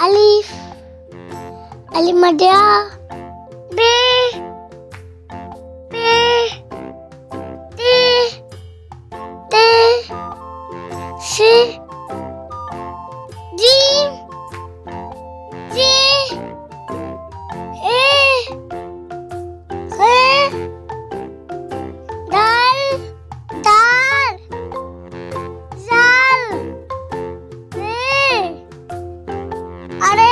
Alif. Alif Madia. B. B. T. T. C. G. G. A. K. Dal. Dal. Zal. Re. Are.